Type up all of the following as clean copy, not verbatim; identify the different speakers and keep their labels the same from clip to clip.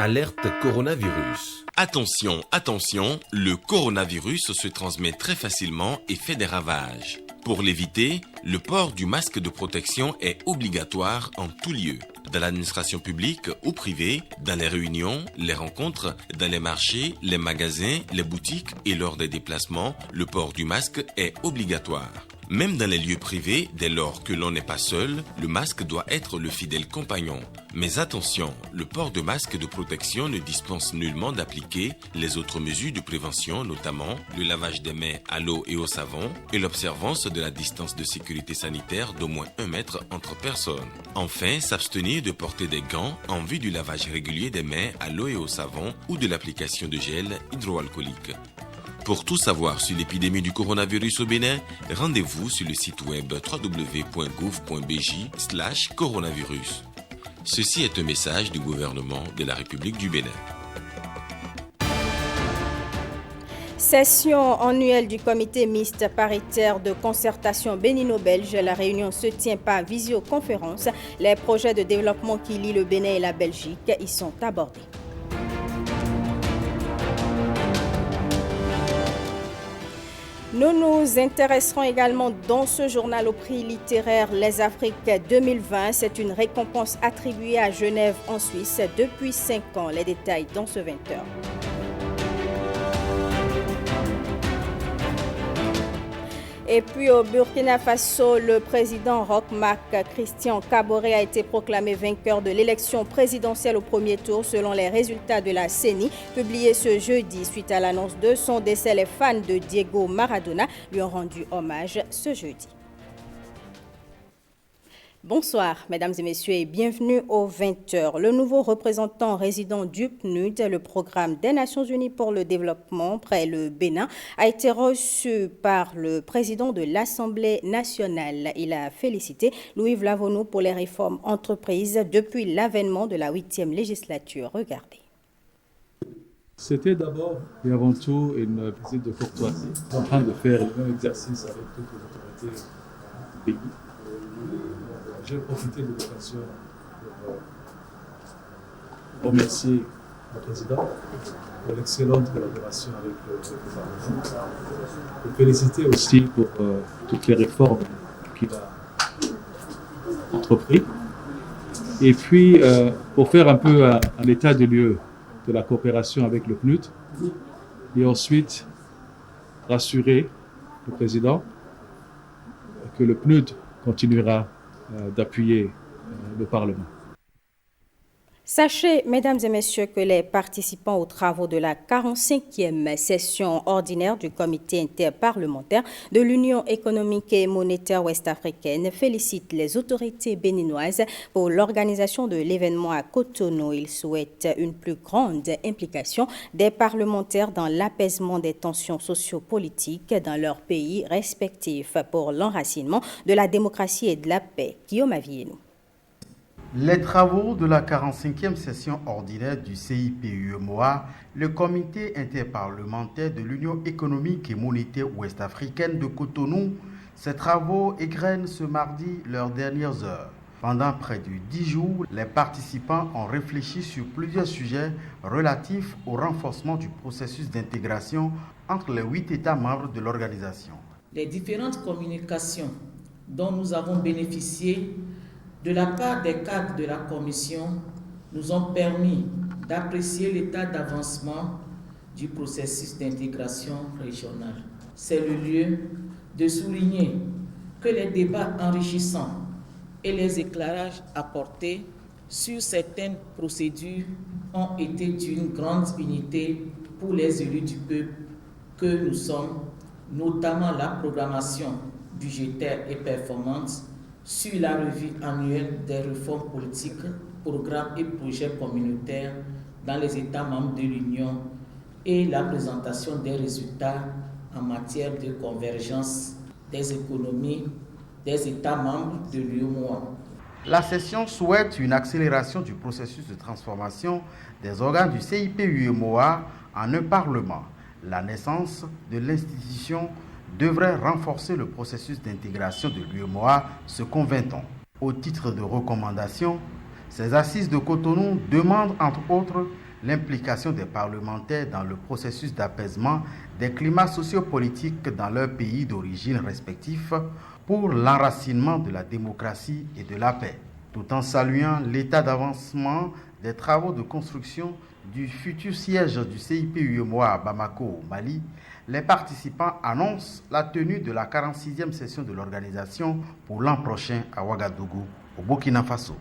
Speaker 1: Alerte coronavirus.
Speaker 2: Attention, attention, le coronavirus se transmet très facilement et fait des ravages. Pour l'éviter, le port du masque de protection est obligatoire en tout lieu. Dans l'administration publique ou privée, dans les réunions, les rencontres, dans les marchés, les magasins, les boutiques et lors des déplacements, le port du masque est obligatoire. Même dans les lieux privés, dès lors que l'on n'est pas seul, le masque doit être le fidèle compagnon. Mais attention, le port de masque de protection ne dispense nullement d'appliquer les autres mesures de prévention, notamment le lavage des mains à l'eau et au savon et l'observance de la distance de sécurité sanitaire d'au moins 1 mètre entre personnes. Enfin, s'abstenir de porter des gants en vue du lavage régulier des mains à l'eau et au savon ou de l'application de gel hydroalcoolique. Pour tout savoir sur l'épidémie du coronavirus au Bénin, rendez-vous sur le site web www.gouv.bj/coronavirus. Ceci est un message du gouvernement de la République du Bénin.
Speaker 3: Session annuelle du comité mixte paritaire de concertation bénino-belge. La réunion se tient par visioconférence. Les projets de développement qui lient le Bénin et la Belgique y sont abordés. Nous nous intéresserons également dans ce journal au prix littéraire Les Afriques 2020. C'est une récompense attribuée à Genève en Suisse depuis 5 ans. Les détails dans ce 20h. Et puis au Burkina Faso, le président Roch Marc Christian Kaboré a été proclamé vainqueur de l'élection présidentielle au premier tour selon les résultats de la CENI publiés ce jeudi. Suite à l'annonce de son décès, les fans de Diego Maradona lui ont rendu hommage ce jeudi. Bonsoir, mesdames et messieurs, et bienvenue au 20h. Le nouveau représentant résident du PNUD, le programme des Nations Unies pour le développement près le Bénin, a été reçu par le président de l'Assemblée nationale. Il a félicité Louis Vlavonou pour les réformes entreprises depuis l'avènement de la 8e législature. Regardez.
Speaker 4: C'était d'abord et avant tout une visite de courtoisie, en train de faire le même exercice avec toutes les autorités du pays. J'ai profité de l'occasion pour remercier le président pour l'excellente collaboration avec le Parlement, pour féliciter aussi pour toutes les réformes qu'il a entreprises, et puis pour faire un peu un état de lieu de la coopération avec le PNUD, et ensuite rassurer le président que le PNUD continuera d'appuyer le Parlement.
Speaker 3: Sachez, mesdames et messieurs, que les participants aux travaux de la 45e session ordinaire du comité interparlementaire de l'Union économique et monétaire ouest-africaine félicitent les autorités béninoises pour l'organisation de l'événement à Cotonou. Ils souhaitent une plus grande implication des parlementaires dans l'apaisement des tensions sociopolitiques dans leurs pays respectifs pour l'enracinement de la démocratie et de la paix. Guillaume Avienou.
Speaker 5: Les travaux de la 45e session ordinaire du CIPUEMOA, le comité interparlementaire de l'Union économique et monétaire ouest-africaine de Cotonou, ces travaux égrènent ce mardi leurs dernières heures. Pendant près de 10 jours, les participants ont réfléchi sur plusieurs sujets relatifs au renforcement du processus d'intégration entre les 8 États membres de l'organisation.
Speaker 6: Les différentes communications dont nous avons bénéficié de la part des cadres de la Commission nous ont permis d'apprécier l'état d'avancement du processus d'intégration régionale. C'est le lieu de souligner que les débats enrichissants et les éclairages apportés sur certaines procédures ont été d'une grande unité pour les élus du peuple que nous sommes, notamment la programmation budgétaire et performante, sur la revue annuelle des réformes politiques, programmes et projets communautaires dans les États membres de l'Union et la présentation des résultats en matière de convergence des économies des États membres de l'UEMOA.
Speaker 5: La session souhaite une accélération du processus de transformation des organes du CIPUEMOA en un parlement. La naissance de l'institution devrait renforcer le processus d'intégration de l'UEMOA, se convainc-on. Au titre de recommandation, ces assises de Cotonou demandent entre autres l'implication des parlementaires dans le processus d'apaisement des climats sociopolitiques dans leurs pays d'origine respectifs pour l'enracinement de la démocratie et de la paix. Tout en saluant l'état d'avancement des travaux de construction du futur siège du CIP UEMOA à Bamako, au Mali, les participants annoncent la tenue de la 46e session de l'organisation pour l'an prochain à Ouagadougou, au Burkina Faso.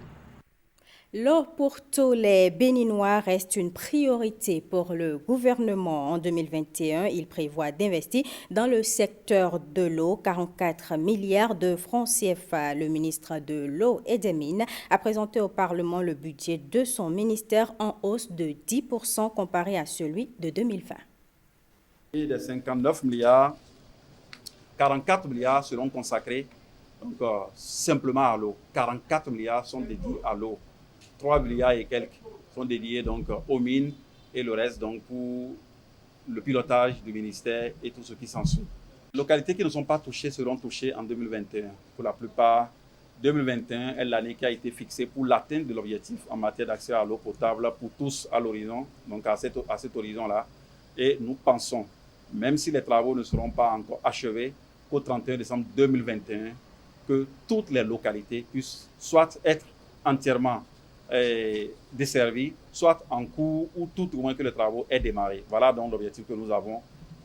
Speaker 3: L'eau pour tous les Béninois reste une priorité pour le gouvernement. En 2021, il prévoit d'investir dans le secteur de l'eau 44 milliards de francs CFA. Le ministre de l'Eau et des Mines a présenté au Parlement le budget de son ministère en hausse de 10% comparé à celui de 2020.
Speaker 7: Et des 59 milliards, 44 milliards seront consacrés donc, simplement à l'eau. 44 milliards sont dédiés à l'eau. 3 milliards et quelques sont dédiés donc aux mines et le reste donc pour le pilotage du ministère et tout ce qui s'ensuit. Les localités qui ne sont pas touchées seront touchées en 2021. Pour la plupart, 2021 est l'année qui a été fixée pour l'atteinte de l'objectif en matière d'accès à l'eau potable pour tous à l'horizon, donc à cet horizon-là. Et nous pensons, même si les travaux ne seront pas encore achevés, qu'au 31 décembre 2021, que toutes les localités puissent soit être entièrement desservis, soit en cours ou tout au moins que les travaux aient démarré. Voilà donc l'objectif que nous avons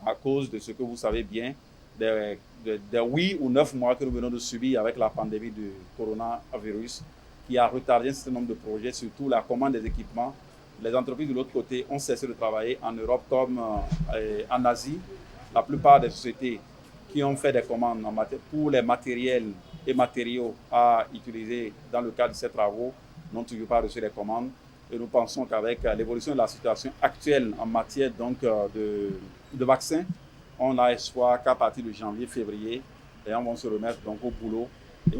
Speaker 7: à cause de ce que vous savez bien, des 8 ou 9 mois que nous venons de subir avec la pandémie du coronavirus qui a retardé un certain nombre de projets, surtout la commande des équipements. Les entreprises de l'autre côté ont cessé de travailler en Europe comme en Asie. La plupart des sociétés qui ont fait des commandes pour les matériels et matériaux à utiliser dans le cadre de ces travaux n'ont toujours pas reçu les commandes. Et nous pensons qu'avec l'évolution de la situation actuelle en matière donc, de vaccins, on a espoir qu'à partir de janvier, février, les gens vont se remettre donc, au boulot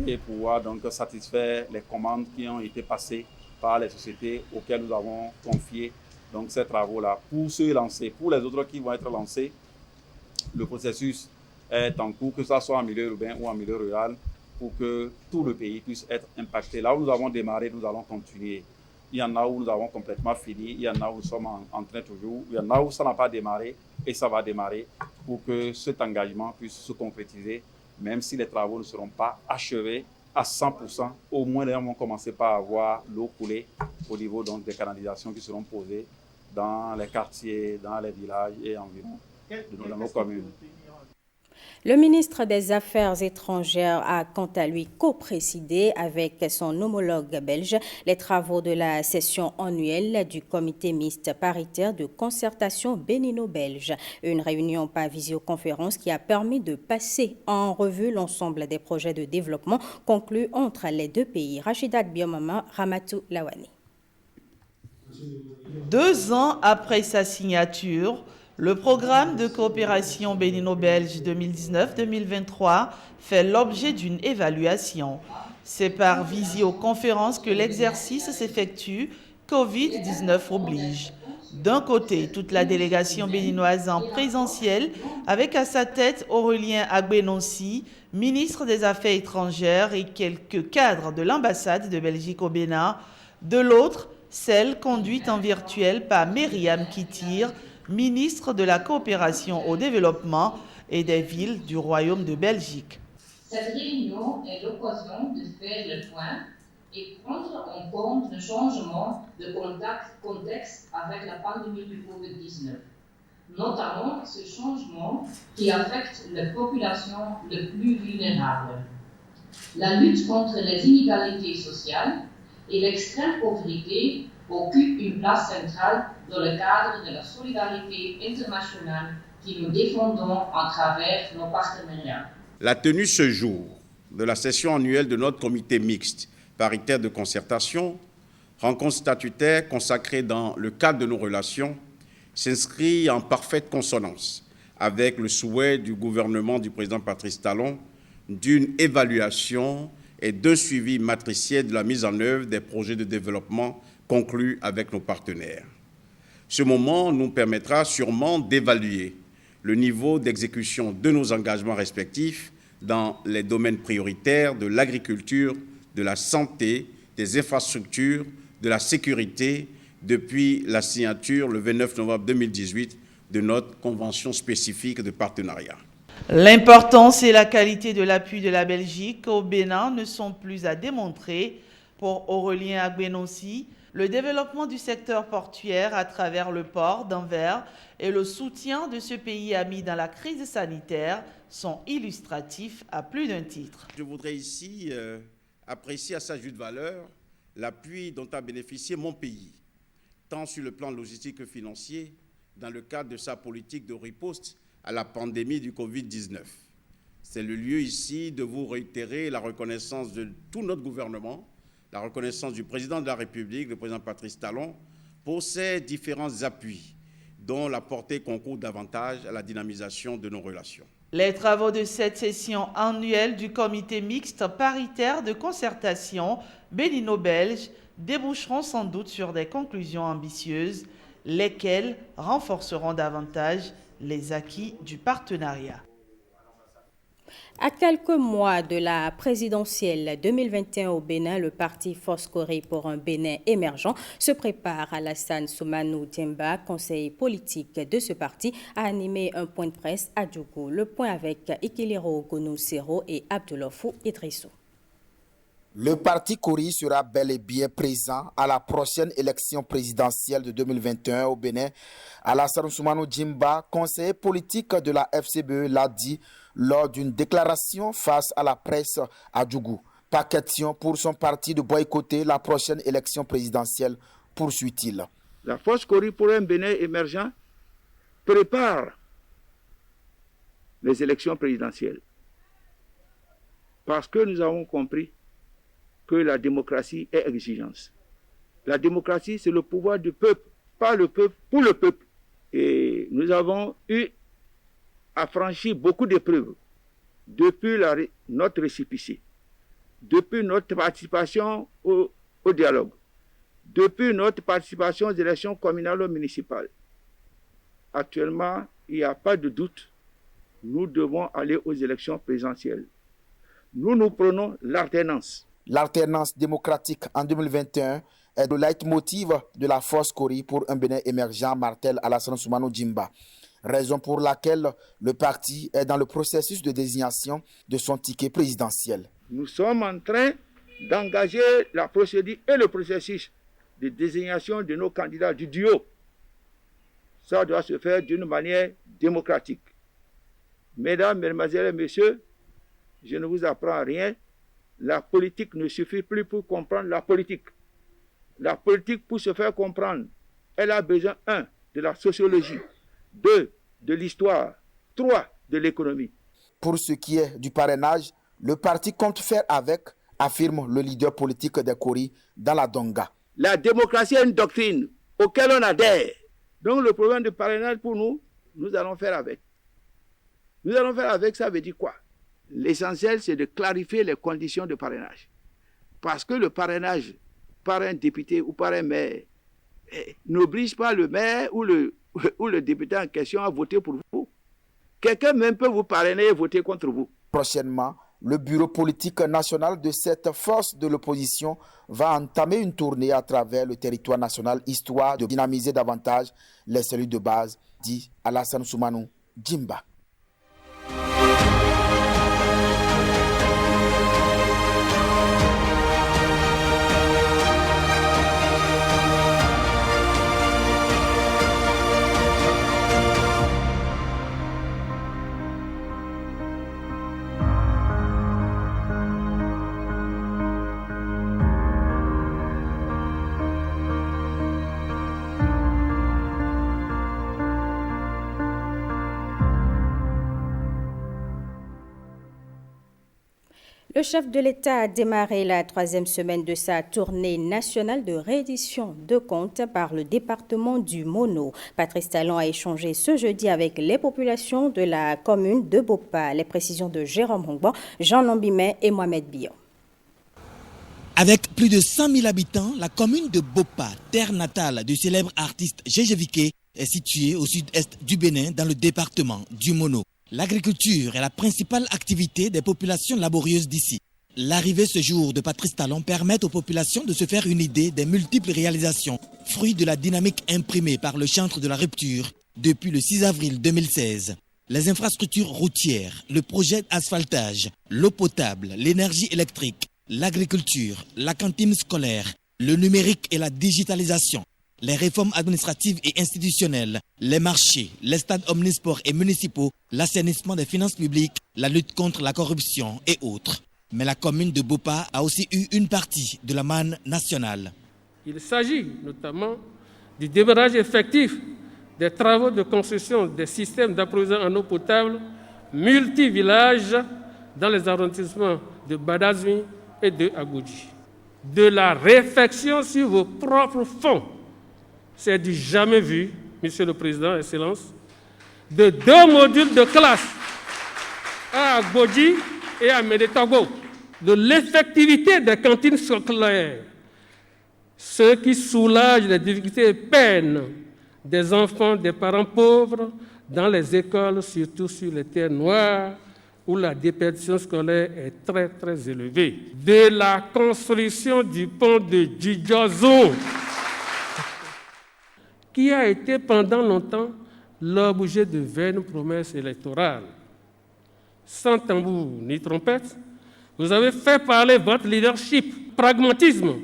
Speaker 7: et pouvoir donc, satisfaire les commandes qui ont été passées par les sociétés auxquelles nous avons confié donc, ces travaux-là. Pour ceux lancés, pour les autres qui vont être lancés, le processus est en cours, que ce soit en milieu urbain ou en milieu rural, pour que tout le pays puisse être impacté. Là où nous avons démarré, nous allons continuer. Il y en a où nous avons complètement fini, il y en a où nous sommes en train toujours, il y en a où ça n'a pas démarré et ça va démarrer pour que cet engagement puisse se concrétiser, même si les travaux ne seront pas achevés à 100%. Au moins, les gens vont commencer par avoir l'eau coulée au niveau donc, des canalisations qui seront posées dans les quartiers, dans les villages et environ dans nos communes.
Speaker 3: Le ministre des Affaires étrangères a quant à lui co-présidé avec son homologue belge les travaux de la session annuelle du comité mixte paritaire de concertation bénino-belge. Une réunion par visioconférence qui a permis de passer en revue l'ensemble des projets de développement conclus entre les deux pays. Rachidat Biomama, Ramatou Lawani.
Speaker 8: 2 ans après sa signature, le programme de coopération bénino-belge 2019-2023 fait l'objet d'une évaluation. C'est par visioconférence que l'exercice s'effectue, Covid-19 oblige. D'un côté, toute la délégation béninoise en présentiel, avec à sa tête Aurélien Agbenonsi, ministre des Affaires étrangères et quelques cadres de l'ambassade de Belgique au Bénin. De l'autre, celle conduite en virtuel par Myriam Kitir, ministre de la Coopération au développement et des villes du Royaume de Belgique.
Speaker 9: Cette réunion est l'occasion de faire le point et prendre en compte le changement de contexte avec la pandémie du Covid-19, notamment ce changement qui affecte les populations les plus vulnérables. La lutte contre les inégalités sociales et l'extrême pauvreté occupe une place centrale dans le cadre de la solidarité internationale que nous défendons à travers nos partenariats.
Speaker 10: La tenue ce jour de la session annuelle de notre comité mixte paritaire de concertation, rencontre statutaire consacrée dans le cadre de nos relations, s'inscrit en parfaite consonance avec le souhait du gouvernement du président Patrice Talon d'une évaluation et d'un suivi matriciel de la mise en œuvre des projets de développement conclus avec nos partenaires. Ce moment nous permettra sûrement d'évaluer le niveau d'exécution de nos engagements respectifs dans les domaines prioritaires de l'agriculture, de la santé, des infrastructures, de la sécurité, depuis la signature le 29 novembre 2018 de notre convention spécifique de partenariat.
Speaker 8: L'importance et la qualité de l'appui de la Belgique au Bénin ne sont plus à démontrer. Pour Aurélien Agbenonsi, le développement du secteur portuaire à travers le port d'Anvers et le soutien de ce pays ami dans la crise sanitaire sont illustratifs à plus d'un titre.
Speaker 10: Je voudrais ici apprécier à sa juste valeur l'appui dont a bénéficié mon pays, tant sur le plan logistique que financier, dans le cadre de sa politique de riposte à la pandémie du Covid-19. C'est le lieu ici de vous réitérer la reconnaissance de tout notre gouvernement, la reconnaissance du président de la République, le président Patrice Talon, pour ces différents appuis dont la portée concourt davantage à la dynamisation de nos relations.
Speaker 8: Les travaux de cette session annuelle du comité mixte paritaire de concertation bénino-belge déboucheront sans doute sur des conclusions ambitieuses, lesquelles renforceront davantage les acquis du partenariat.
Speaker 3: À quelques mois de la présidentielle 2021 au Bénin, le parti Foscori pour un Bénin émergent se prépare. Alassane Soumanou Djemba, conseiller politique de ce parti, a animé un point de presse à Djougou. Le point avec Ikiliro Gounou Sero et Abdoulofou Idrissou.
Speaker 11: Le parti Kori sera bel et bien présent à la prochaine élection présidentielle de 2021 au Bénin. Alassane Soumanou Djemba, conseiller politique de la FCBE, l'a dit lors d'une déclaration face à la presse à Djougou. Pas question pour son parti de boycotter la prochaine élection présidentielle, poursuit-il.
Speaker 12: La force Kori pour un Bénin émergent prépare les élections présidentielles. Parce que nous avons compris que la démocratie est exigence. La démocratie, c'est le pouvoir du peuple, pas le peuple pour le peuple. Et nous avons eu à franchir beaucoup d'épreuves depuis notre récépissé, depuis notre participation au dialogue, depuis notre participation aux élections communales ou municipales. Actuellement, il n'y a pas de doute, nous devons aller aux élections présidentielles. Nous prenons l'alternance.
Speaker 11: L'alternance démocratique en 2021 est le leitmotiv de la force Kori pour un Bénin émergent, martèle Alassane Soumanou Djemba. Raison pour laquelle le parti est dans le processus de désignation de son ticket présidentiel.
Speaker 12: Nous sommes en train d'engager la procédure et le processus de désignation de nos candidats du duo. Ça doit se faire d'une manière démocratique. Mesdames, mesdemoiselles et messieurs, je ne vous apprends rien. La politique ne suffit plus pour comprendre la politique. La politique, pour se faire comprendre, elle a besoin, 1, de la sociologie, 2, de l'histoire, 3, de l'économie.
Speaker 11: Pour ce qui est du parrainage, le parti compte faire avec, affirme le leader politique des Kori dans la Donga.
Speaker 12: La démocratie est une doctrine auquel on adhère. Donc le problème de parrainage pour nous, nous allons faire avec. Nous allons faire avec, ça veut dire quoi? L'essentiel, c'est de clarifier les conditions de parrainage. Parce que le parrainage par un député ou par un maire n'oblige pas le maire ou le député en question à voter pour vous. Quelqu'un même peut vous parrainer et voter contre vous.
Speaker 11: Prochainement, le bureau politique national de cette force de l'opposition va entamer une tournée à travers le territoire national, histoire de dynamiser davantage les cellules de base, dit Alassane Soumanou Djemba.
Speaker 3: Le chef de l'État a démarré la 3e semaine de sa tournée nationale de réédition de comptes par le département du Mono. Patrice Talon a échangé ce jeudi avec les populations de la commune de Bopa. Les précisions de Jérôme Hongbo, Jean Lambimé et Mohamed Bion.
Speaker 13: Avec plus de 100 000 habitants, la commune de Bopa, terre natale du célèbre artiste Gégé Viké, est située au sud-est du Bénin dans le département du Mono. L'agriculture est la principale activité des populations laborieuses d'ici. L'arrivée ce jour de Patrice Talon permet aux populations de se faire une idée des multiples réalisations, fruits de la dynamique imprimée par le chantre de la rupture depuis le 6 avril 2016. Les infrastructures routières, le projet d'asphaltage, l'eau potable, l'énergie électrique, l'agriculture, la cantine scolaire, le numérique et la digitalisation, les réformes administratives et institutionnelles, les marchés, les stades omnisports et municipaux, l'assainissement des finances publiques, la lutte contre la corruption et autres. Mais la commune de Bopa a aussi eu une partie de la manne nationale.
Speaker 14: Il s'agit notamment du démarrage effectif des travaux de construction des systèmes d'approvisionnement en eau potable multi-villages dans les arrondissements de Badazouin et de Agoudji. De la réflexion sur vos propres fonds, c'est du jamais vu, Monsieur le Président, Excellence, de 2 modules de classe à Agoudji et à Médétago, de l'effectivité des cantines scolaires, ce qui soulage les difficultés et peines des enfants des parents pauvres dans les écoles, surtout sur les terres noires, où la déperdition scolaire est très, très élevée. De la construction du pont de Djidjozo, qui a été pendant longtemps l'objet de vaines promesses électorales. Sans tambour ni trompette, vous avez fait parler votre leadership, pragmatisme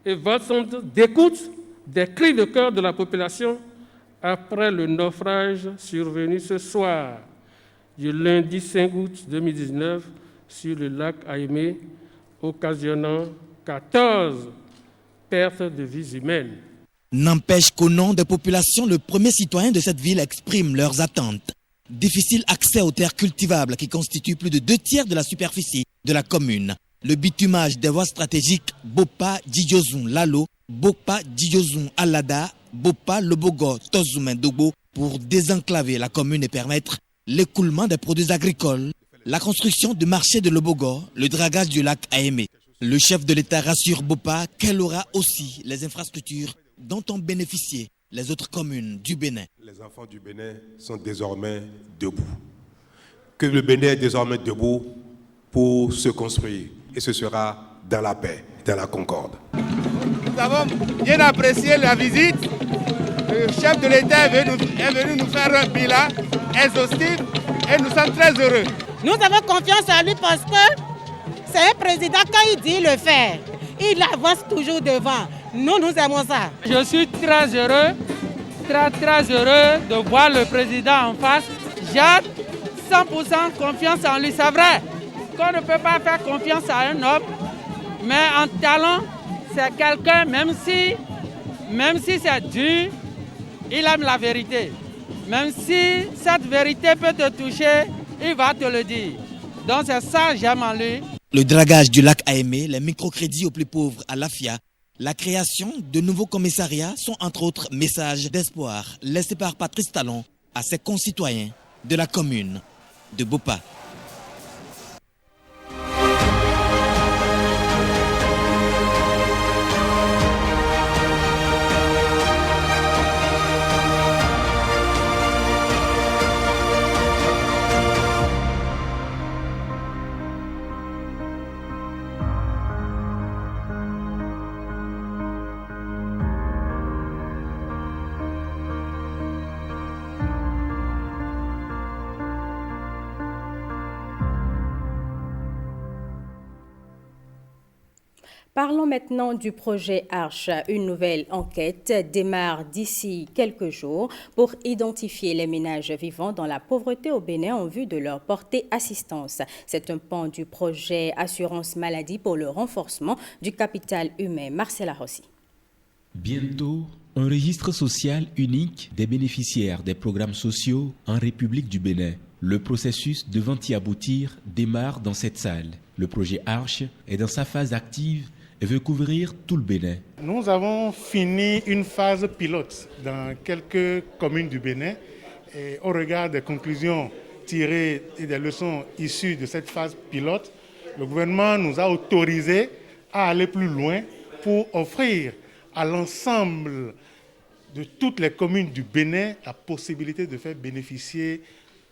Speaker 14: et votre sens d'écoute des cris de cœur de la population après le naufrage survenu ce soir du lundi 5 août 2019 sur le lac Aïmé, occasionnant 14 pertes de vies humaines.
Speaker 13: N'empêche qu'au nom des populations, le premier citoyen de cette ville exprime leurs attentes. Difficile accès aux terres cultivables qui constituent plus de 2/3 de la superficie de la commune. Le bitumage des voies stratégiques Bopa-Djidjozun-Lalo, Bopa-Djidjozun-Alada, Bopa-Lobogo, Tozumen-Dobo pour désenclaver la commune et permettre l'écoulement des produits agricoles, la construction du marché de Lobogo, le dragage du lac Aémé. Le chef de l'État rassure Bopa qu'elle aura aussi les infrastructures dont ont bénéficié les autres communes du Bénin.
Speaker 15: Les enfants du Bénin sont désormais debout. Que le Bénin est désormais debout pour se construire. Et ce sera dans la paix, dans la concorde.
Speaker 16: Nous avons bien apprécié la visite. Le chef de l'État est venu nous faire un bilan exhaustif et nous sommes très heureux.
Speaker 17: Nous avons confiance en lui parce que c'est un président, quand il dit le faire, il avance toujours devant. Nous aimons ça.
Speaker 18: Je suis très heureux de voir le président en face. J'ai 100% confiance en lui. C'est vrai qu'on ne peut pas faire confiance à un homme, mais en talent, c'est quelqu'un, même si c'est dur, il aime la vérité. Même si cette vérité peut te toucher, il va te le dire. Donc c'est ça, j'aime en lui.
Speaker 13: Le dragage du lac Aémé, les microcrédits aux plus pauvres à l'AFIA, la création de nouveaux commissariats sont entre autres messages d'espoir laissés par Patrice Talon à ses concitoyens de la commune de Bopa.
Speaker 3: Parlons maintenant du projet Arche. Une nouvelle enquête démarre d'ici quelques jours pour identifier les ménages vivant dans la pauvreté au Bénin en vue de leur porter assistance. C'est un pan du projet Assurance Maladie pour le renforcement du capital humain. Marcela Rossi.
Speaker 19: Bientôt, un registre social unique des bénéficiaires des programmes sociaux en République du Bénin. Le processus devant y aboutir démarre dans cette salle. Le projet Arche est dans sa phase active et veut couvrir tout le Bénin.
Speaker 20: Nous avons fini une phase pilote dans quelques communes du Bénin et au regard des conclusions tirées et des leçons issues de cette phase pilote, le gouvernement nous a autorisés à aller plus loin pour offrir à l'ensemble de toutes les communes du Bénin la possibilité de faire bénéficier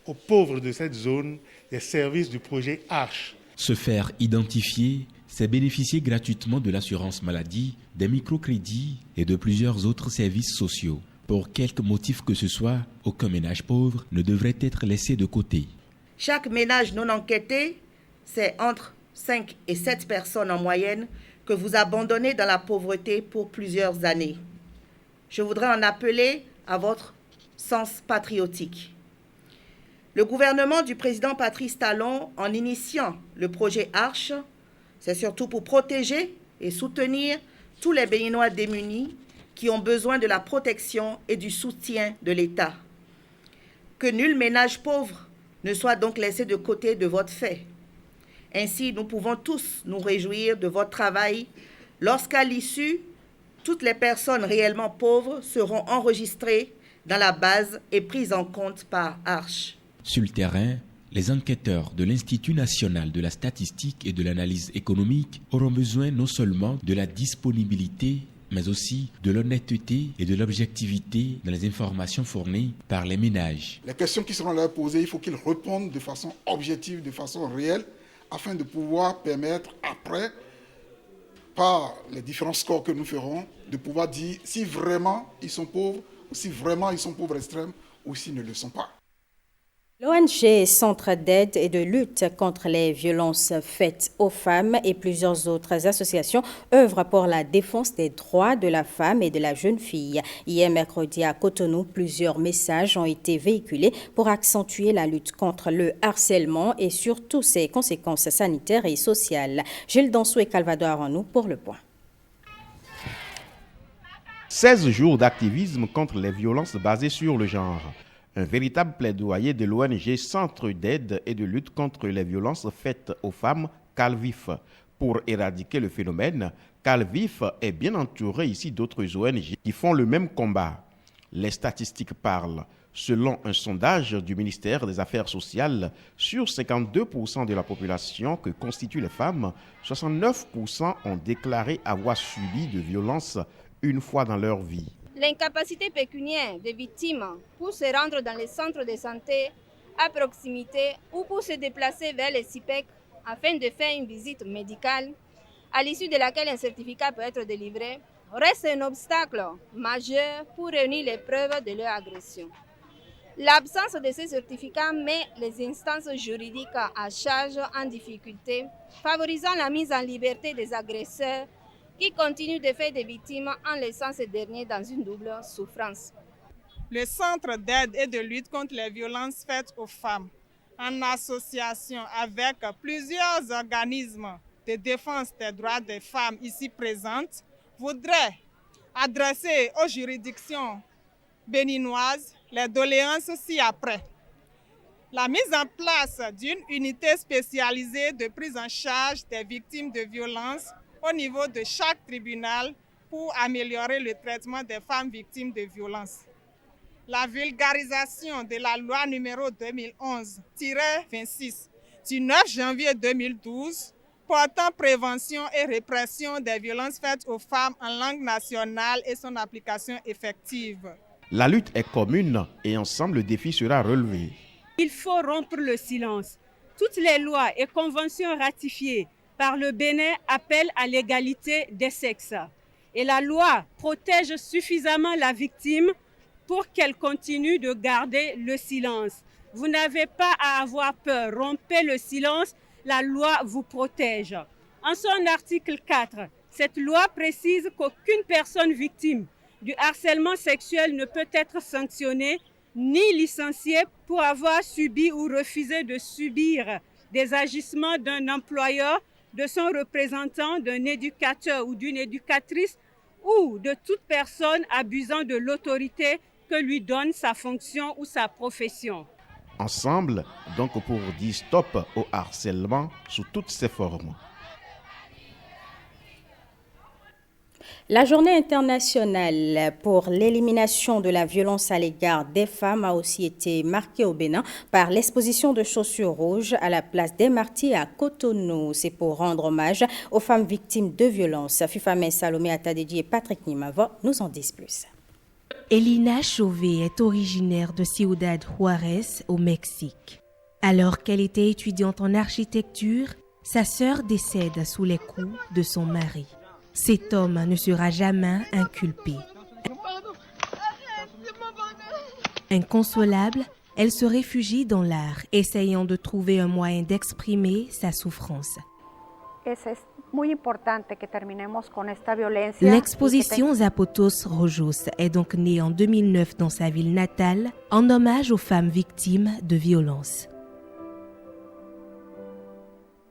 Speaker 20: aux pauvres de cette zone des services du projet Arche.
Speaker 19: Se faire identifier, c'est bénéficier gratuitement de l'assurance maladie, des microcrédits et de plusieurs autres services sociaux. Pour quelque motif que ce soit, aucun ménage pauvre ne devrait être laissé de côté.
Speaker 21: Chaque ménage non enquêté, c'est entre 5 et 7 personnes en moyenne que vous abandonnez dans la pauvreté pour plusieurs années. Je voudrais en appeler à votre sens patriotique. Le gouvernement du président Patrice Talon, en initiant le projet Arche, c'est surtout pour protéger et soutenir tous les Béninois démunis qui ont besoin de la protection et du soutien de l'État. Que nul ménage pauvre ne soit donc laissé de côté de votre fait. Ainsi, nous pouvons tous nous réjouir de votre travail lorsqu'à l'issue, toutes les personnes réellement pauvres seront enregistrées dans la base et prises en compte par Arche.
Speaker 19: Sur le terrain, les enquêteurs de l'Institut national de la statistique et de l'analyse économique auront besoin non seulement de la disponibilité, mais aussi de l'honnêteté et de l'objectivité dans les informations fournies par les ménages.
Speaker 22: Les questions qui seront là posées, il faut qu'ils répondent de façon objective, de façon réelle, afin de pouvoir permettre après, par les différents scores que nous ferons, de pouvoir dire si vraiment ils sont pauvres, ou si vraiment ils sont pauvres extrêmes, ou s'ils ne le sont pas.
Speaker 3: L'ONG Centre d'aide et de lutte contre les violences faites aux femmes et plusieurs autres associations œuvrent pour la défense des droits de la femme et de la jeune fille. Hier mercredi à Cotonou, plusieurs messages ont été véhiculés pour accentuer la lutte contre le harcèlement et surtout ses conséquences sanitaires et sociales. Gilles Dansou et Calvado Aranou pour le point.
Speaker 23: 16 jours d'activisme contre les violences basées sur le genre. Un véritable plaidoyer de l'ONG Centre d'aide et de lutte contre les violences faites aux femmes, Calvif. Pour éradiquer le phénomène, Calvif est bien entouré ici d'autres ONG qui font le même combat. Les statistiques parlent. Selon un sondage du ministère des Affaires sociales, sur 52% de la population que constituent les femmes, 69% ont déclaré avoir subi de violences une fois dans leur vie.
Speaker 24: L'incapacité pécuniaire des victimes pour se rendre dans les centres de santé à proximité ou pour se déplacer vers les CIPEC afin de faire une visite médicale, à l'issue de laquelle un certificat peut être délivré, reste un obstacle majeur pour réunir les preuves de leur agression. L'absence de ces certificats met les instances juridiques à charge en difficulté, favorisant la mise en liberté des agresseurs qui continuent de faire des victimes en laissant ces derniers dans une double souffrance.
Speaker 25: Le Centre d'aide et de lutte contre les violences faites aux femmes, en association avec plusieurs organismes de défense des droits des femmes ici présentes, voudrait adresser aux juridictions béninoises les doléances ci-après. La mise en place d'une unité spécialisée de prise en charge des victimes de violences au niveau de chaque tribunal pour améliorer le traitement des femmes victimes de violences. La vulgarisation de la loi numéro 2011-26 du 9 janvier 2012 portant prévention et répression des violences faites aux femmes en langue nationale et son application effective.
Speaker 23: La lutte est commune et ensemble le défi sera relevé.
Speaker 26: Il faut rompre le silence. Toutes les lois et conventions ratifiées par le Bénin appellent à l'égalité des sexes. Et la loi protège suffisamment la victime pour qu'elle continue de garder le silence. Vous n'avez pas à avoir peur. Rompez le silence, la loi vous protège. En son article 4, cette loi précise qu'aucune personne victime du harcèlement sexuel ne peut être sanctionnée ni licenciée pour avoir subi ou refusé de subir des agissements d'un employeur, de son représentant, d'un éducateur ou d'une éducatrice ou de toute personne abusant de l'autorité que lui donne sa fonction ou sa profession.
Speaker 23: Ensemble, donc, pour dire stop au harcèlement sous toutes ses formes.
Speaker 3: La journée internationale pour l'élimination de la violence à l'égard des femmes a aussi été marquée au Bénin par l'exposition de chaussures rouges à la place des Martyrs à Cotonou. C'est pour rendre hommage aux femmes victimes de violences. Fifamé Salomé Atadedi et Patrick Nimava nous en disent plus.
Speaker 27: Elina Chauvet est originaire de Ciudad Juárez au Mexique. Alors qu'elle était étudiante en architecture, sa sœur décède sous les coups de son mari. Cet homme ne sera jamais inculpé. Inconsolable, elle se réfugie dans l'art, essayant de trouver un moyen d'exprimer sa souffrance. L'exposition Zapotos Rojos est donc née en 2009 dans sa ville natale, en hommage aux femmes victimes de violences.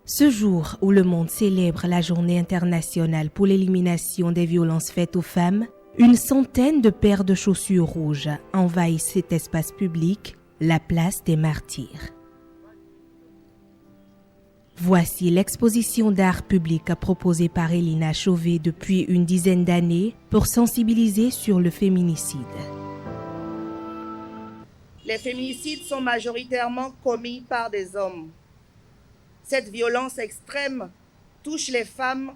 Speaker 27: Ce jour où le monde célèbre la journée internationale pour l'élimination des violences faites aux femmes, une centaine de paires de chaussures rouges envahissent cet espace public, la place des martyrs. Voici l'exposition d'art public proposée par Elina Chauvet depuis une dizaine d'années pour sensibiliser sur le féminicide.
Speaker 21: Les féminicides sont majoritairement commis par des hommes. Cette violence extrême touche les femmes,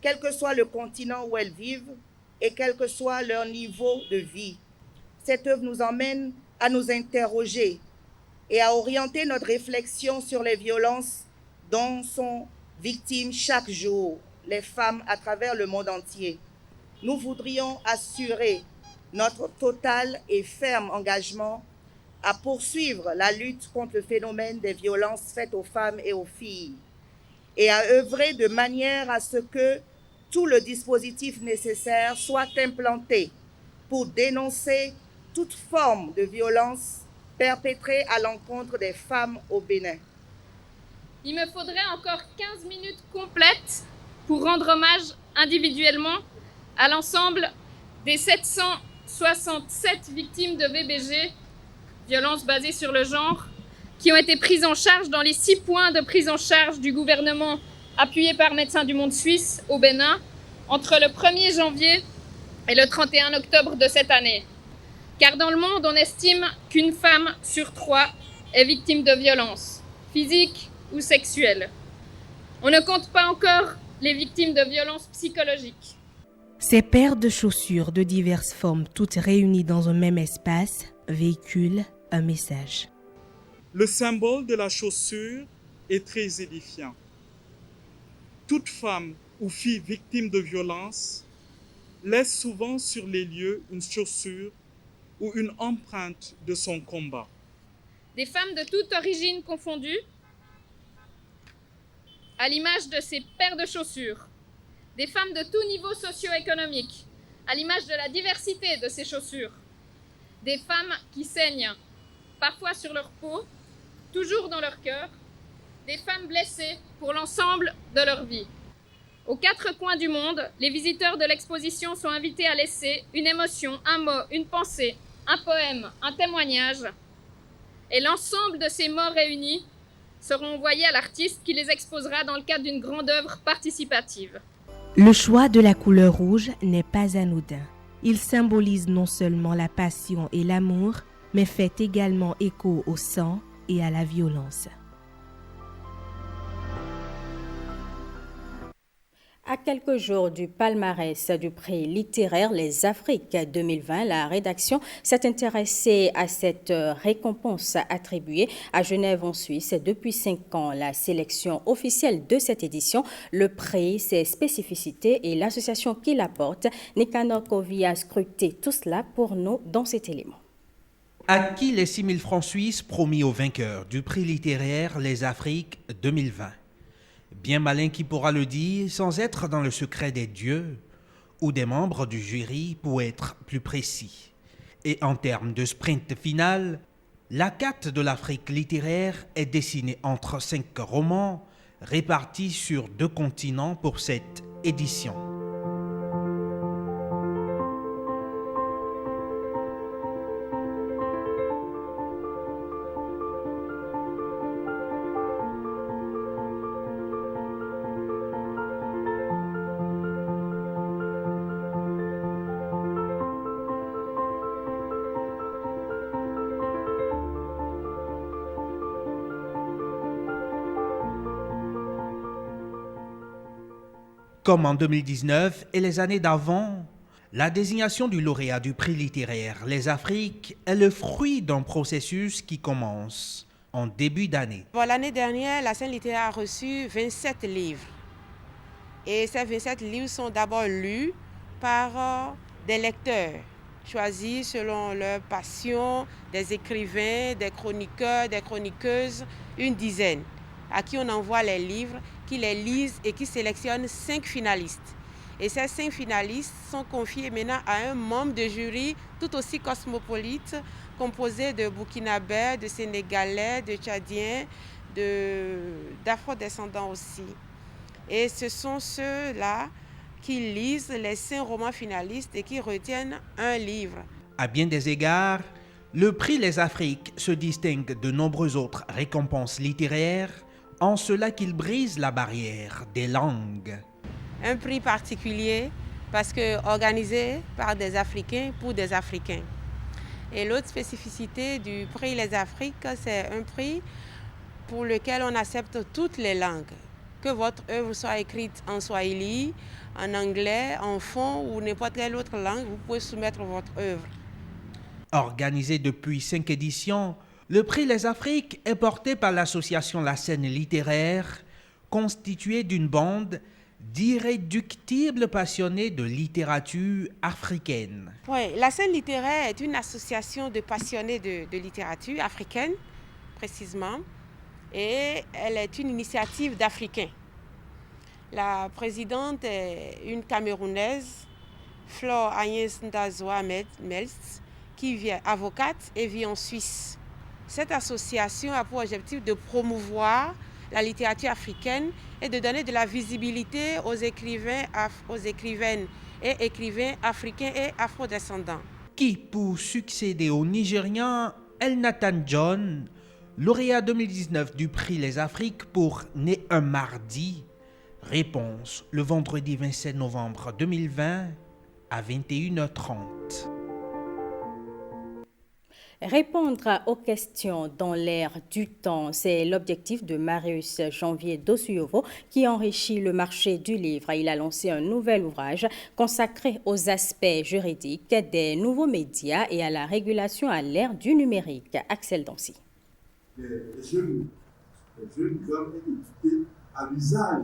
Speaker 21: quel que soit le continent où elles vivent et quel que soit leur niveau de vie. Cette œuvre nous emmène à nous interroger et à orienter notre réflexion sur les violences dont sont victimes chaque jour les femmes à travers le monde entier. Nous voudrions assurer notre total et ferme engagement à poursuivre la lutte contre le phénomène des violences faites aux femmes et aux filles et à œuvrer de manière à ce que tout le dispositif nécessaire soit implanté pour dénoncer toute forme de violence perpétrée à l'encontre des femmes au Bénin.
Speaker 24: Il me faudrait encore 15 minutes complètes pour rendre hommage individuellement à l'ensemble des 767 victimes de VBG, violences basées sur le genre, qui ont été prises en charge dans les 6 points de prise en charge du gouvernement appuyé par Médecins du Monde Suisse au Bénin entre le 1er janvier et le 31 octobre de cette année. Car dans le monde, on estime qu'une femme sur 3 est victime de violences physiques ou sexuelles. On ne compte pas encore les victimes de violences psychologiques.
Speaker 27: Ces paires de chaussures de diverses formes, toutes réunies dans un même espace, véhiculent un message.
Speaker 1: Le symbole de la chaussure est très édifiant. Toute femme ou fille victime de violence laisse souvent sur les lieux une chaussure ou une empreinte de son combat.
Speaker 24: Des femmes de toute origine confondues, à l'image de ces paires de chaussures. Des femmes de tout niveau socio-économique, à l'image de la diversité de ces chaussures. Des femmes qui saignent, parfois sur leur peau, toujours dans leur cœur. Des femmes blessées pour l'ensemble de leur vie. Aux 4 coins du monde, les visiteurs de l'exposition sont invités à laisser une émotion, un mot, une pensée, un poème, un témoignage. Et l'ensemble de ces mots réunis seront envoyés à l'artiste qui les exposera dans le cadre d'une grande œuvre participative.
Speaker 27: Le choix de la couleur rouge n'est pas anodin. Il symbolise non seulement la passion et l'amour, mais fait également écho au sang et à la violence.
Speaker 3: À quelques jours du palmarès du prix littéraire Les Afriques 2020, la rédaction s'est intéressée à cette récompense attribuée à Genève en Suisse depuis 5 ans. La sélection officielle de cette édition, le prix, ses spécificités et l'association qui l'apporte, Nicanor Kovi a scruté tout cela pour nous dans cet élément.
Speaker 2: À qui les 6 000 francs suisses promis aux vainqueurs du prix littéraire Les Afriques 2020? Bien malin qui pourra le dire sans être dans le secret des dieux ou des membres du jury pour être plus précis. Et en termes de sprint final, la carte de l'Afrique littéraire est dessinée entre 5 romans répartis sur 2 continents pour cette édition. Comme en 2019 et les années d'avant, la désignation du lauréat du prix littéraire Les Afriques est le fruit d'un processus qui commence en début d'année.
Speaker 4: Bon, l'année dernière, la scène littéraire a reçu 27 livres. Et ces 27 livres sont d'abord lus par des lecteurs, choisis selon leur passion, des écrivains, des chroniqueurs, des chroniqueuses, une dizaine, à qui on envoie les livres, qui les lisent et qui sélectionnent 5 finalistes. Et ces 5 finalistes sont confiés maintenant à un membre de jury tout aussi cosmopolite, composé de Burkinabés, de Sénégalais, de Tchadiens, d'Afro-descendants aussi. Et ce sont ceux-là qui lisent les 5 romans finalistes et qui retiennent un livre.
Speaker 2: À bien des égards, le prix Les Afriques se distingue de nombreuses autres récompenses littéraires en cela qu'il brise la barrière des langues.
Speaker 4: Un prix particulier parce que organisé par des Africains pour des Africains. Et l'autre spécificité du prix Les Afriques, c'est un prix pour lequel on accepte toutes les langues. Que votre œuvre soit écrite en swahili, en anglais, en fon ou n'importe quelle autre langue, vous pouvez soumettre votre œuvre.
Speaker 2: Organisé depuis 5 éditions, le prix Les Afriques est porté par l'association La Scène littéraire, constituée d'une bande d'irréductibles passionnés de littérature africaine.
Speaker 4: Oui, La Scène littéraire est une association de passionnés de littérature africaine, précisément, et elle est une initiative d'Africains. La présidente est une Camerounaise, Flore Agnès Ndazoa Mels, qui vient avocate et vit en Suisse. Cette association a pour objectif de promouvoir la littérature africaine et de donner de la visibilité aux écrivains, aux écrivaines et écrivains africains et afrodescendants.
Speaker 2: Qui, pour succéder au Nigérian Elnathan John, lauréat 2019 du prix Les Afriques pour Né un mardi? Réponse le vendredi 27 novembre 2020 à 21h30.
Speaker 3: Répondre aux questions dans l'air du temps, c'est l'objectif de Marius Janvier Dosuyovo qui enrichit le marché du livre. Il a lancé un nouvel ouvrage consacré aux aspects juridiques des nouveaux médias et à la régulation à l'ère du numérique. Axel Dancy.
Speaker 5: Les jeunes hommes étaient éduqués à l'usage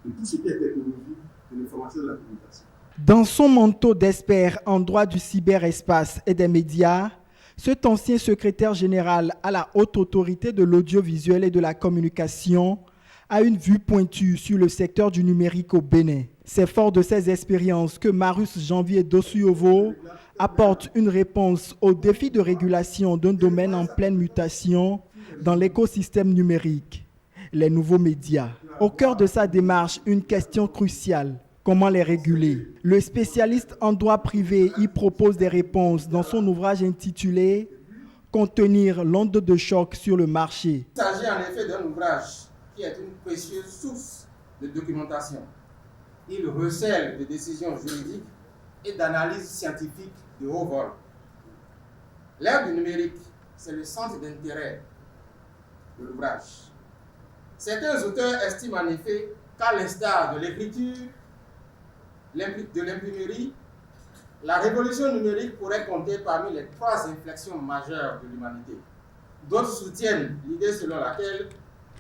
Speaker 5: de tout ce qui est technologie de l'information et de la communication.
Speaker 6: Dans son manteau d'expert en droit du cyberespace et des médias, cet ancien secrétaire général à la haute autorité de l'audiovisuel et de la communication a une vue pointue sur le secteur du numérique au Bénin. C'est fort de ces expériences que Marius Janvier Dosuyovo apporte une réponse aux défis de régulation d'un domaine en pleine mutation dans l'écosystème numérique, les nouveaux médias. Au cœur de sa démarche, une question cruciale. Comment les réguler? Le spécialiste en droit privé y propose des réponses dans son ouvrage intitulé « Contenir l'onde de choc sur le marché ».
Speaker 7: Il s'agit en effet d'un ouvrage qui est une précieuse source de documentation. Il recèle des décisions juridiques et d'analyses scientifiques de haut vol. L'ère du numérique, c'est le centre d'intérêt de l'ouvrage. Certains auteurs estiment en effet qu'à l'instar de l'écriture, de l'imprimerie, la révolution numérique pourrait compter parmi les 3 inflexions majeures de l'humanité. D'autres soutiennent l'idée selon laquelle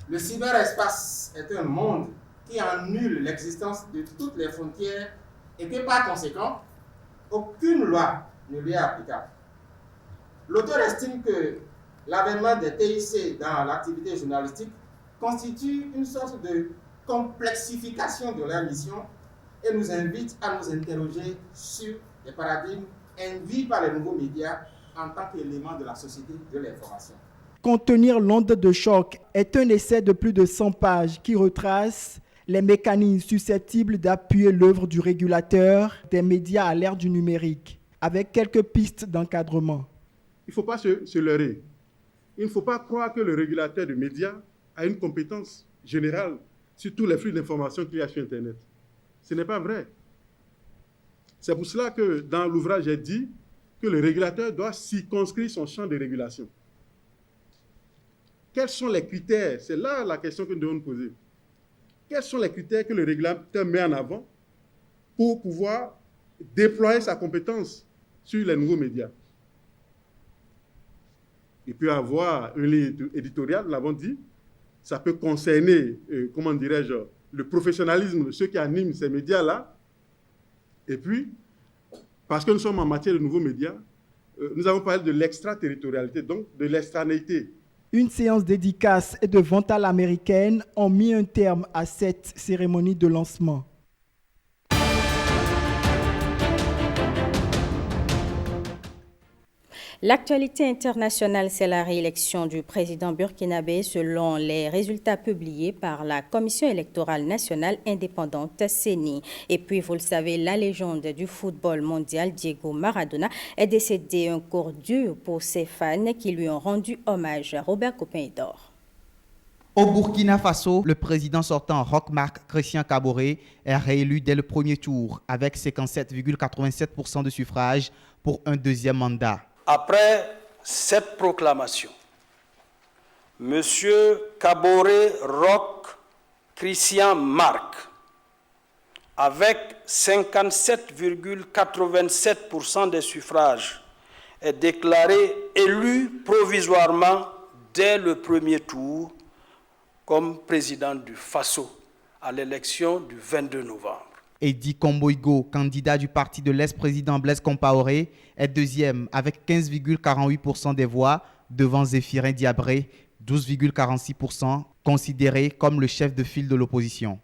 Speaker 7: le cyberespace est un monde qui annule l'existence de toutes les frontières et que par conséquent, aucune loi ne lui est applicable. L'auteur estime que l'avènement des TIC dans l'activité journalistique constitue une sorte de complexification de leur mission et nous invite à nous interroger sur les paradigmes induits par les nouveaux médias en tant qu'élément de la société de l'information.
Speaker 6: Contenir l'onde de choc est un essai de plus de 100 pages qui retrace les mécanismes susceptibles d'appuyer l'œuvre du régulateur des médias à l'ère du numérique, avec quelques pistes d'encadrement.
Speaker 22: Il ne faut pas se leurrer. Il ne faut pas croire que le régulateur des médias a une compétence générale sur tous les flux d'informations qu'il y a sur Internet. Ce n'est pas vrai. C'est pour cela que dans l'ouvrage, j'ai dit que le régulateur doit circonscrire son champ de régulation. Quels sont les critères? C'est là la question que nous devons nous poser. Quels sont les critères que le régulateur met en avant pour pouvoir déployer sa compétence sur les nouveaux médias?
Speaker 5: Il peut y avoir un ligne éditorial, nous l'avons dit. Ça peut concerner, comment dirais-je, le professionnalisme de ceux qui animent ces médias-là. Et puis, parce que nous sommes en matière de nouveaux médias, nous avons parlé de l'extraterritorialité, donc de l'extranéité.
Speaker 6: Une séance dédicace et de vente à l'américaine ont mis un terme à cette cérémonie de lancement.
Speaker 3: L'actualité internationale, c'est la réélection du président burkinabé selon les résultats publiés par la Commission électorale nationale indépendante CENI. Et puis, vous le savez, la légende du football mondial, Diego Maradona, est décédé un cours dur pour ses fans qui lui ont rendu hommage. Robert Copin-Dor.
Speaker 8: Au Burkina Faso, le président sortant Roch-Marc Christian Kaboré est réélu dès le premier tour avec 57,87% de suffrages pour un deuxième mandat.
Speaker 9: Après cette proclamation, M. Kaboré Roch Christian Marc, avec 57,87% des suffrages, est déclaré élu provisoirement dès le premier tour comme président du Faso à l'élection du 22 novembre.
Speaker 8: Edi Komboigo, candidat du parti de l'ex-président Blaise Compaoré, est deuxième avec 15,48% des voix devant Zéphirin Diabré, 12,46%, considéré comme le chef de file de l'opposition.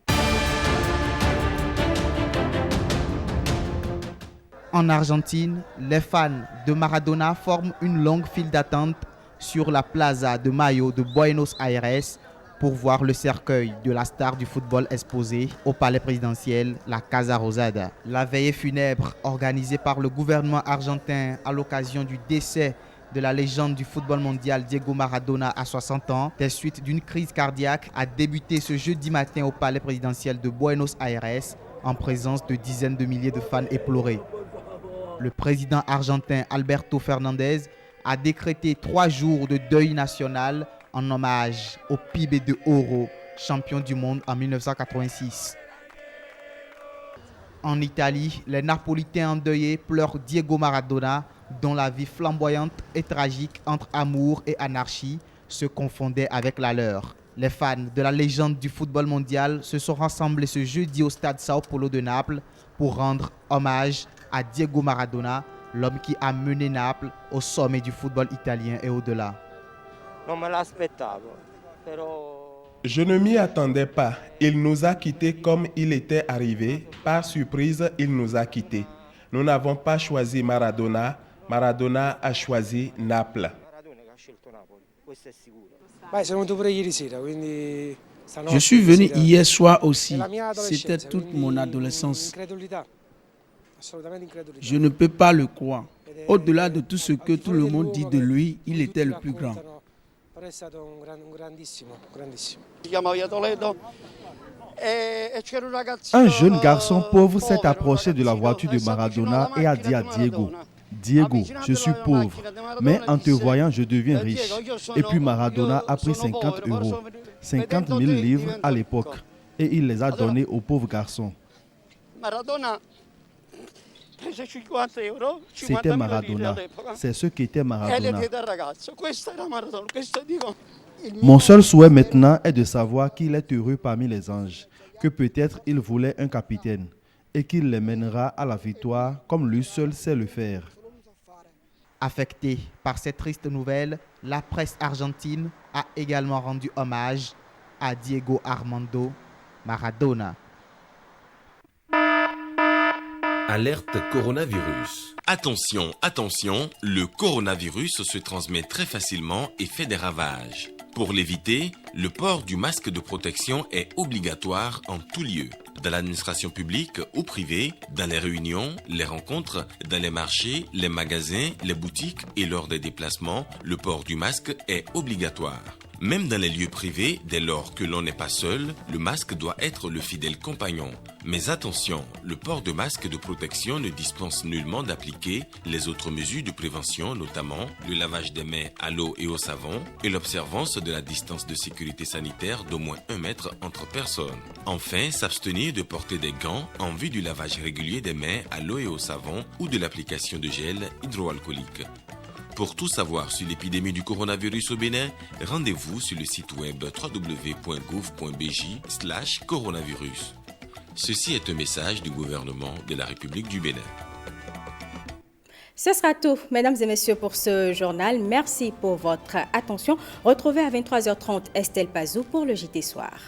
Speaker 8: En Argentine, les fans de Maradona forment une longue file d'attente sur la Plaza de Mayo de Buenos Aires pour voir le cercueil de la star du football exposé au palais présidentiel, la Casa Rosada. La veillée funèbre organisée par le gouvernement argentin à l'occasion du décès de la légende du football mondial Diego Maradona à 60 ans, des suites d'une crise cardiaque, a débuté ce jeudi matin au palais présidentiel de Buenos Aires en présence de dizaines de milliers de fans éplorés. Le président argentin Alberto Fernandez a décrété 3 jours de deuil national en hommage au PIB de Oro, champion du monde en 1986. En Italie, les Napolitains endeuillés pleurent Diego Maradona, dont la vie flamboyante et tragique entre amour et anarchie se confondait avec la leur. Les fans de la légende du football mondial se sont rassemblés ce jeudi au stade Sao Paulo de Naples pour rendre hommage à Diego Maradona, l'homme qui a mené Naples au sommet du football italien et au-delà.
Speaker 10: Je ne m'y attendais pas. Il nous a quittés comme il était arrivé. Par surprise, il nous a quittés. Nous n'avons pas choisi Maradona. Maradona a choisi Naples.
Speaker 11: Je suis venu hier soir aussi. C'était toute mon adolescence. Je ne peux pas le croire. Au-delà de tout ce que tout le monde dit de lui, il était le plus grand.
Speaker 12: Un jeune garçon pauvre s'est approché de la voiture de Maradona et a dit à Diego, « Diego, je suis pauvre, mais en te voyant, je deviens riche. » Et puis Maradona a pris 50 €, 50 000 livres à l'époque, et il les a donnés au pauvre garçon. C'était Maradona. C'est ce qu'était Maradona. Mon seul souhait maintenant est de savoir qu'il est heureux parmi les anges, que peut-être il voulait un capitaine et qu'il les mènera à la victoire comme lui seul sait le faire.
Speaker 8: Affectée par cette triste nouvelle, la presse argentine a également rendu hommage à Diego Armando Maradona.
Speaker 14: Alerte coronavirus. Attention, attention, le coronavirus se transmet très facilement et fait des ravages. Pour l'éviter, le port du masque de protection est obligatoire en tout lieu. Dans l'administration publique ou privée, dans les réunions, les rencontres, dans les marchés, les magasins, les boutiques et lors des déplacements, le port du masque est obligatoire. Même dans les lieux privés, dès lors que l'on n'est pas seul, le masque doit être le fidèle compagnon. Mais attention, le port de masque de protection ne dispense nullement d'appliquer les autres mesures de prévention, notamment le lavage des mains à l'eau et au savon et l'observance de la distance de sécurité sanitaire d'au moins 1 mètre entre personnes. Enfin, s'abstenir de porter des gants en vue du lavage régulier des mains à l'eau et au savon ou de l'application de gel hydroalcoolique. Pour tout savoir sur l'épidémie du coronavirus au Bénin, rendez-vous sur le site web www.gouv.bj/coronavirus. Ceci est un message du gouvernement de la République du Bénin.
Speaker 3: Ce sera tout, mesdames et messieurs, pour ce journal. Merci pour votre attention. Retrouvez à 23h30 Estelle Pazou pour le JT Soir.